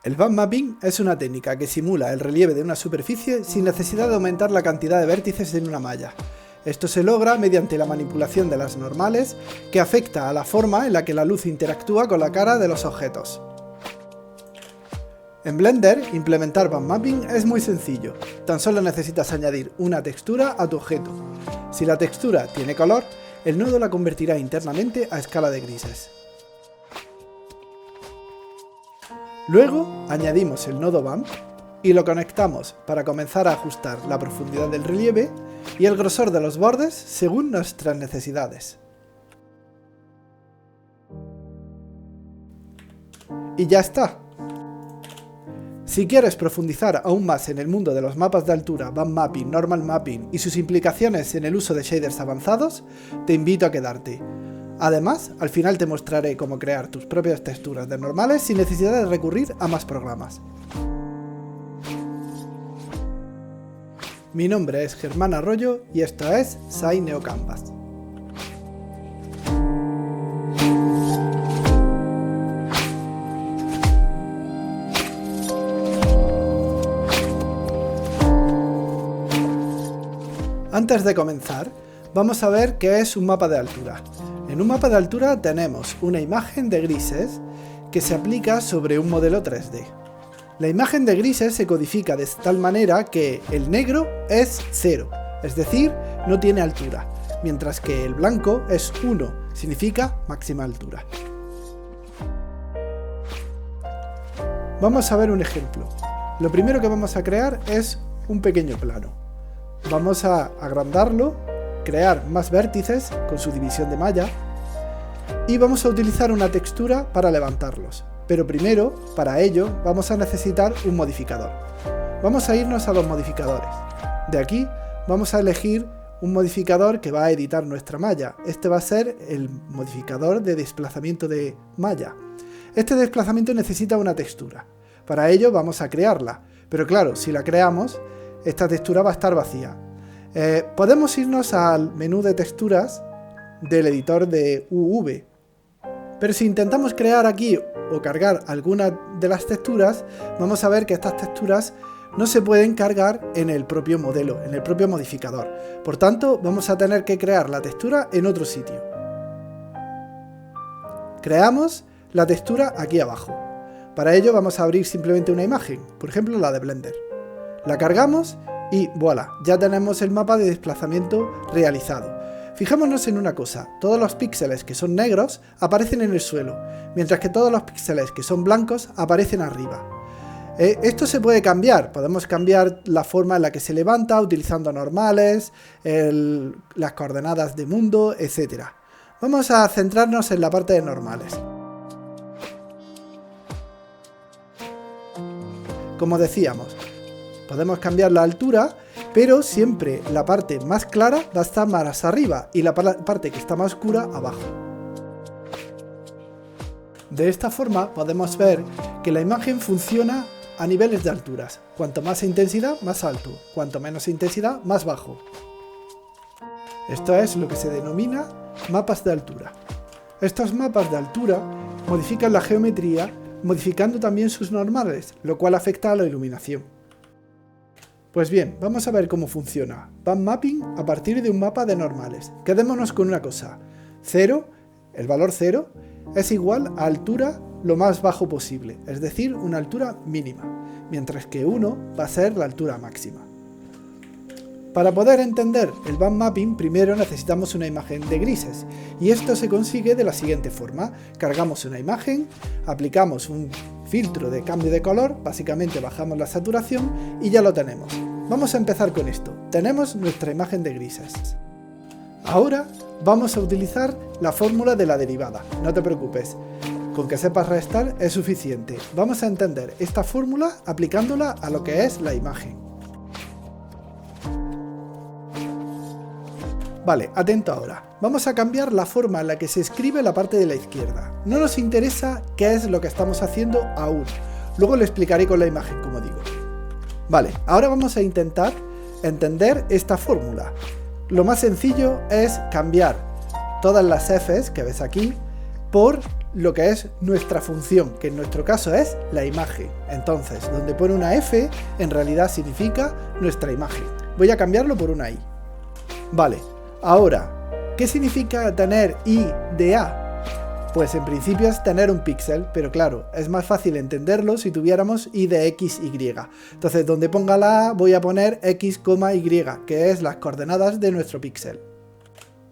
El bump mapping es una técnica que simula el relieve de una superficie sin necesidad de aumentar la cantidad de vértices en una malla. Esto se logra mediante la manipulación de las normales, que afecta a la forma en la que la luz interactúa con la cara de los objetos. En Blender, implementar bump mapping es muy sencillo, tan solo necesitas añadir una textura a tu objeto. Si la textura tiene color, el nodo la convertirá internamente a escala de grises. Luego añadimos el nodo bump y lo conectamos para comenzar a ajustar la profundidad del relieve y el grosor de los bordes según nuestras necesidades. Y ya está. Si quieres profundizar aún más en el mundo de los mapas de altura, bump mapping, normal mapping y sus implicaciones en el uso de shaders avanzados, te invito a quedarte. Además, al final te mostraré cómo crear tus propias texturas de normales sin necesidad de recurrir a más programas. Mi nombre es Germán Arroyo y esto es SciNeoCanvas. Antes de comenzar, vamos a ver qué es un mapa de altura. En un mapa de altura tenemos una imagen de grises que se aplica sobre un modelo 3D. La imagen de grises se codifica de tal manera que el negro es 0, es decir, no tiene altura, mientras que el blanco es 1, significa máxima altura. Vamos a ver un ejemplo. Lo primero que vamos a crear es un pequeño plano. Vamos a agrandarlo, crear más vértices con su división de malla y vamos a utilizar una textura para levantarlos. Pero primero, para ello, vamos a necesitar un modificador. Vamos a irnos a los modificadores. De aquí vamos a elegir un modificador que va a editar nuestra malla. Este va a ser el modificador de desplazamiento de malla. Este desplazamiento necesita una textura. Para ello vamos a crearla. Pero claro, si la creamos, esta textura va a estar vacía. Podemos irnos al menú de texturas del editor de UV. Pero si intentamos crear aquí o cargar alguna de las texturas, vamos a ver que estas texturas no se pueden cargar en el propio modelo, en el propio modificador. Por tanto, vamos a tener que crear la textura en otro sitio. Creamos la textura aquí abajo. Para ello vamos a abrir simplemente una imagen, por ejemplo la de Blender. La cargamos y voilà, ya tenemos el mapa de desplazamiento realizado. Fijémonos en una cosa, todos los píxeles que son negros aparecen en el suelo, mientras que todos los píxeles que son blancos aparecen arriba. Esto se puede cambiar, podemos cambiar la forma en la que se levanta utilizando normales, las coordenadas de mundo, etc. Vamos a centrarnos en la parte de normales. Como decíamos, podemos cambiar la altura, pero siempre la parte más clara va a estar más arriba y la parte que está más oscura abajo. De esta forma podemos ver que la imagen funciona a niveles de alturas. Cuanto más intensidad, más alto. Cuanto menos intensidad, más bajo. Esto es lo que se denomina mapas de altura. Estos mapas de altura modifican la geometría, modificando también sus normales, lo cual afecta a la iluminación. Pues bien, vamos a ver cómo funciona bump mapping a partir de un mapa de normales. Quedémonos con una cosa, 0, el valor 0, es igual a altura lo más bajo posible, es decir, una altura mínima, mientras que 1 va a ser la altura máxima. Para poder entender el bump mapping, primero necesitamos una imagen de grises, y esto se consigue de la siguiente forma. Cargamos una imagen, aplicamos un filtro de cambio de color, básicamente bajamos la saturación y ya lo tenemos. Vamos a empezar con esto. Tenemos nuestra imagen de grises. Ahora vamos a utilizar la fórmula de la derivada. No te preocupes, con que sepas restar es suficiente. Vamos a entender esta fórmula aplicándola a lo que es la imagen. Vale, atento ahora. Vamos a cambiar la forma en la que se escribe la parte de la izquierda. No nos interesa qué es lo que estamos haciendo aún. Luego lo explicaré con la imagen, como digo. Vale, ahora vamos a intentar entender esta fórmula. Lo más sencillo es cambiar todas las Fs que ves aquí por lo que es nuestra función, que en nuestro caso es la imagen. Entonces, donde pone una F, en realidad significa nuestra imagen. Voy a cambiarlo por una I. Vale, ahora, ¿qué significa tener I de A? Pues en principio es tener un píxel, pero claro, es más fácil entenderlo si tuviéramos I de X, Y. Entonces, donde ponga la A, voy a poner X, Y, que es las coordenadas de nuestro píxel.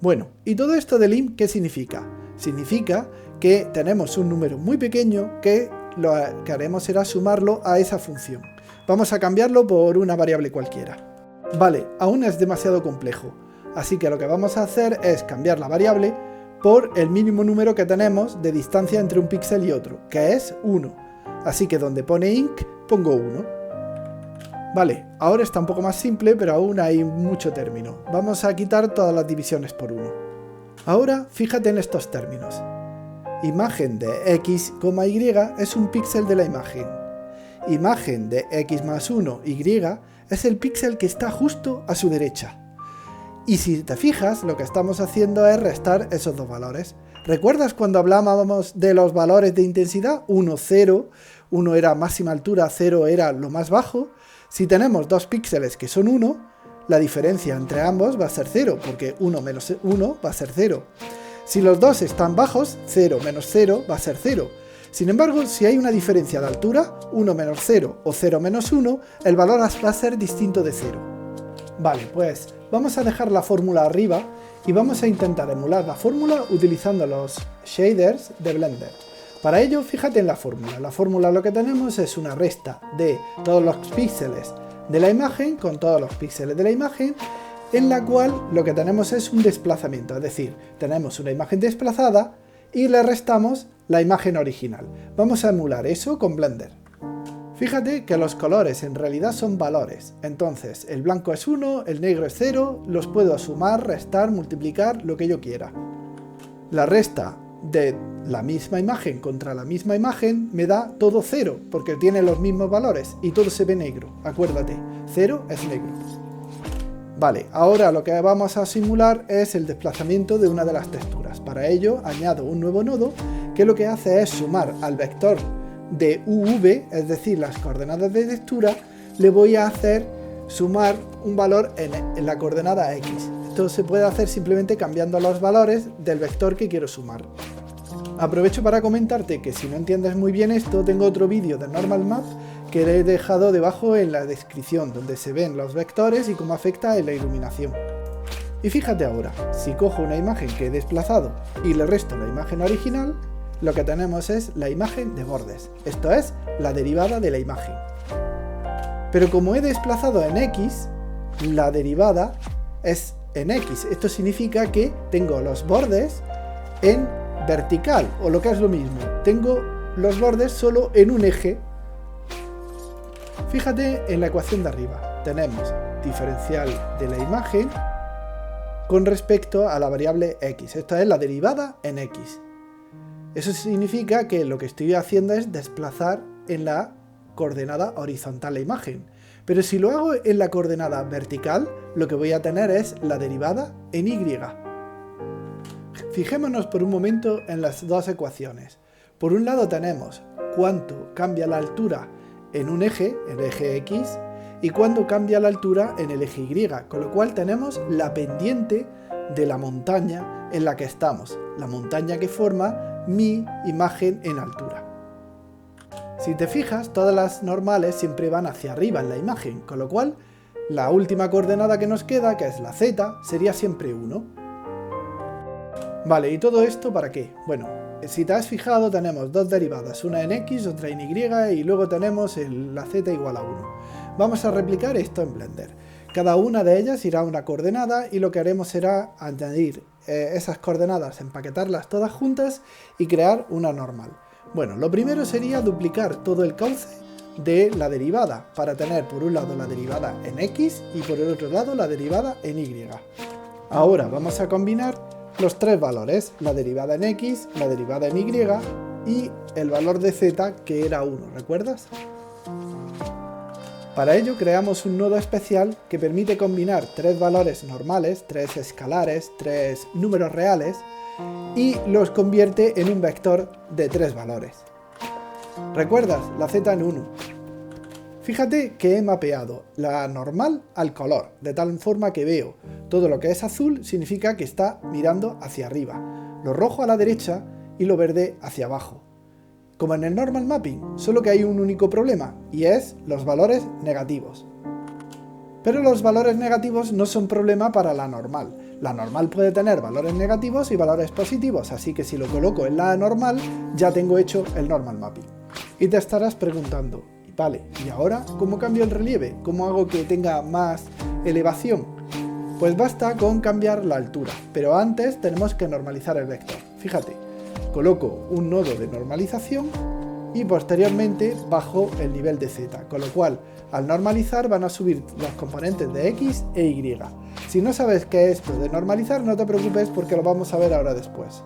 Bueno, ¿y todo esto del lim qué significa? Significa que tenemos un número muy pequeño que lo que haremos será sumarlo a esa función. Vamos a cambiarlo por una variable cualquiera. Vale, aún es demasiado complejo, así que lo que vamos a hacer es cambiar la variable por el mínimo número que tenemos de distancia entre un píxel y otro, que es 1. Así que donde pone inc, pongo 1. Vale, ahora está un poco más simple, pero aún hay mucho término. Vamos a quitar todas las divisiones por 1. Ahora, fíjate en estos términos. Imagen de x, y es un píxel de la imagen. Imagen de x más 1, y es el píxel que está justo a su derecha. Y si te fijas, lo que estamos haciendo es restar esos dos valores. ¿Recuerdas cuando hablábamos de los valores de intensidad? 1, 0, 1 era máxima altura, 0 era lo más bajo. Si tenemos dos píxeles que son 1, la diferencia entre ambos va a ser 0, porque 1 menos 1 va a ser 0. Si los dos están bajos, 0 menos 0 va a ser 0. Sin embargo, si hay una diferencia de altura, 1 menos 0 o 0 menos 1, el valor va a ser distinto de 0. Vale, pues vamos a dejar la fórmula arriba y vamos a intentar emular la fórmula utilizando los shaders de Blender. Para ello, fíjate en la fórmula. La fórmula lo que tenemos es una resta de todos los píxeles de la imagen con todos los píxeles de la imagen, en la cual lo que tenemos es un desplazamiento, es decir, tenemos una imagen desplazada y le restamos la imagen original. Vamos a emular eso con Blender. Fíjate que los colores en realidad son valores, entonces el blanco es 1, el negro es 0, los puedo sumar, restar, multiplicar, lo que yo quiera. La resta de la misma imagen contra la misma imagen me da todo 0, porque tiene los mismos valores y todo se ve negro, acuérdate, 0 es negro. Vale, ahora lo que vamos a simular es el desplazamiento de una de las texturas. Para ello añado un nuevo nodo que lo que hace es sumar al vector de UV, es decir, las coordenadas de textura, le voy a hacer sumar un valor en la coordenada X. Esto se puede hacer simplemente cambiando los valores del vector que quiero sumar. Aprovecho para comentarte que si no entiendes muy bien esto, tengo otro vídeo de Normal Map que he dejado debajo en la descripción, donde se ven los vectores y cómo afecta en la iluminación. Y fíjate ahora, si cojo una imagen que he desplazado y le resto la imagen original, lo que tenemos es la imagen de bordes, esto es, la derivada de la imagen. Pero como he desplazado en X, la derivada es en X, esto significa que tengo los bordes en vertical, o lo que es lo mismo, tengo los bordes solo en un eje. Fíjate en la ecuación de arriba, tenemos diferencial de la imagen con respecto a la variable X, esto es la derivada en X. Eso significa que lo que estoy haciendo es desplazar en la coordenada horizontal la imagen. Pero si lo hago en la coordenada vertical, lo que voy a tener es la derivada en Y. Fijémonos por un momento en las dos ecuaciones. Por un lado tenemos cuánto cambia la altura en un eje, el eje X, y cuánto cambia la altura en el eje Y, con lo cual tenemos la pendiente de la montaña en la que estamos, la montaña que forma mi imagen en altura. Si te fijas, todas las normales siempre van hacia arriba en la imagen, con lo cual la última coordenada que nos queda, que es la Z, sería siempre 1. Vale, ¿y todo esto para qué? Bueno, si te has fijado tenemos dos derivadas, una en X, otra en Y, y luego tenemos la Z igual a 1. Vamos a replicar esto en Blender. Cada una de ellas irá a una coordenada y lo que haremos será añadir esas coordenadas, empaquetarlas todas juntas y crear una normal. Bueno, lo primero sería duplicar todo el cauce de la derivada para tener por un lado la derivada en X y por el otro lado la derivada en Y. Ahora vamos a combinar los tres valores, la derivada en X, la derivada en Y y el valor de Z que era 1, ¿recuerdas? Para ello creamos un nodo especial que permite combinar tres valores normales, tres escalares, tres números reales, y los convierte en un vector de 3 valores. ¿Recuerdas? La z en 1. Fíjate que he mapeado la normal al color, de tal forma que veo todo lo que es azul significa que está mirando hacia arriba, lo rojo a la derecha y lo verde hacia abajo. Como en el normal mapping, solo que hay un único problema, y es los valores negativos. Pero los valores negativos no son problema para la normal. La normal puede tener valores negativos y valores positivos, así que si lo coloco en la normal, ya tengo hecho el normal mapping. Y te estarás preguntando, vale, ¿y ahora cómo cambio el relieve? ¿Cómo hago que tenga más elevación? Pues basta con cambiar la altura, pero antes tenemos que normalizar el vector. Fíjate, coloco un nodo de normalización y posteriormente bajo el nivel de z, con lo cual al normalizar van a subir los componentes de x e y. Si no sabes qué es esto de normalizar, no te preocupes porque lo vamos a ver ahora después.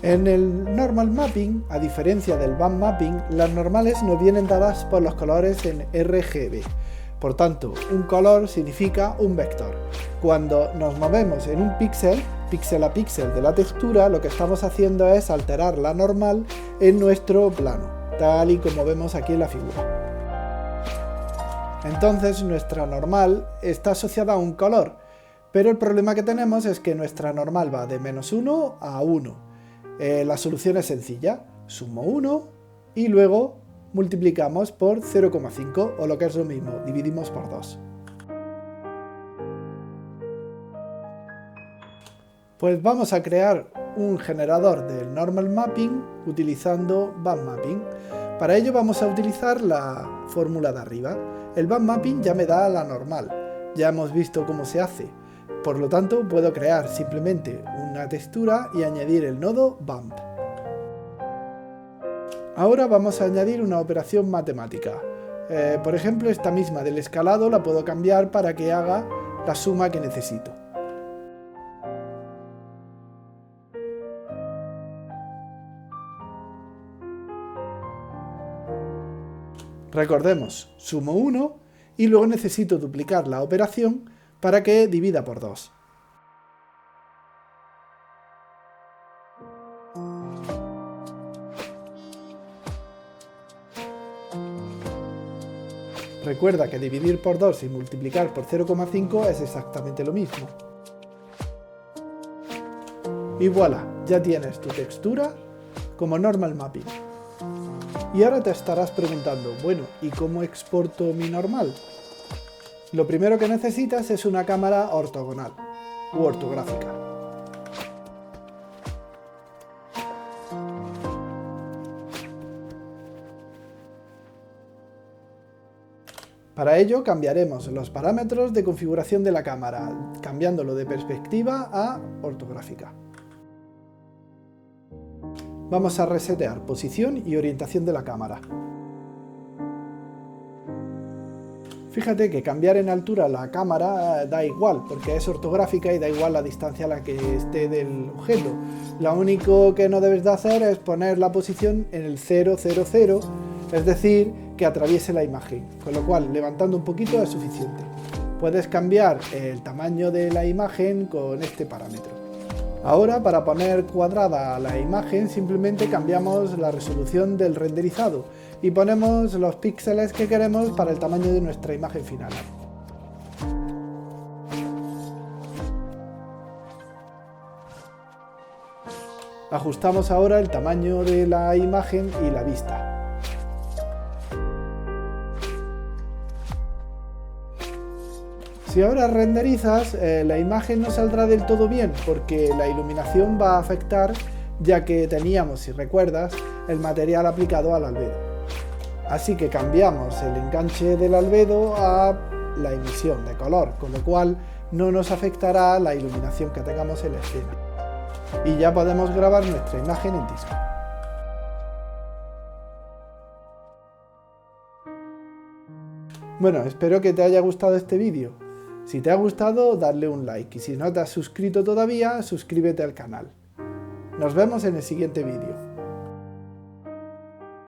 En el normal mapping, a diferencia del band mapping, las normales nos vienen dadas por los colores en RGB. Por tanto, un color significa un vector. Cuando nos movemos en un píxel a píxel de la textura, lo que estamos haciendo es alterar la normal en nuestro plano, tal y como vemos aquí en la figura. Entonces, nuestra normal está asociada a un color, pero el problema que tenemos es que nuestra normal va de -1 a 1. La solución es sencilla, sumo 1 y luego multiplicamos por 0,5 o lo que es lo mismo, dividimos por 2. Pues vamos a crear un generador del normal mapping utilizando band mapping. Para ello vamos a utilizar la fórmula de arriba. El band mapping ya me da la normal, ya hemos visto cómo se hace. Por lo tanto, puedo crear simplemente una textura y añadir el nodo bump. Ahora vamos a añadir una operación matemática. Por ejemplo, esta misma del escalado la puedo cambiar para que haga la suma que necesito. Recordemos, sumo 1 y luego necesito duplicar la operación para que divida por 2. Recuerda que dividir por 2 y multiplicar por 0,5 es exactamente lo mismo. Y voilà, ya tienes tu textura como normal mapping. Y ahora te estarás preguntando, bueno, ¿y cómo exporto mi normal? Lo primero que necesitas es una cámara ortogonal u ortográfica. Para ello cambiaremos los parámetros de configuración de la cámara, cambiándolo de perspectiva a ortográfica. Vamos a resetear posición y orientación de la cámara. Fíjate que cambiar en altura la cámara da igual, porque es ortográfica y da igual la distancia a la que esté del objeto. Lo único que no debes de hacer es poner la posición en el 0, 0, 0, es decir, que atraviese la imagen, con lo cual levantando un poquito es suficiente. Puedes cambiar el tamaño de la imagen con este parámetro. Ahora, para poner cuadrada la imagen, simplemente cambiamos la resolución del renderizado y ponemos los píxeles que queremos para el tamaño de nuestra imagen final. Ajustamos ahora el tamaño de la imagen y la vista. Si ahora renderizas, la imagen no saldrá del todo bien porque la iluminación va a afectar, ya que teníamos, si recuerdas, el material aplicado al albedo. Así que cambiamos el enganche del albedo a la emisión de color, con lo cual no nos afectará la iluminación que tengamos en la escena. Y ya podemos grabar nuestra imagen en disco. Bueno, espero que te haya gustado este vídeo. Si te ha gustado, darle un like y si no te has suscrito todavía, suscríbete al canal. Nos vemos en el siguiente vídeo.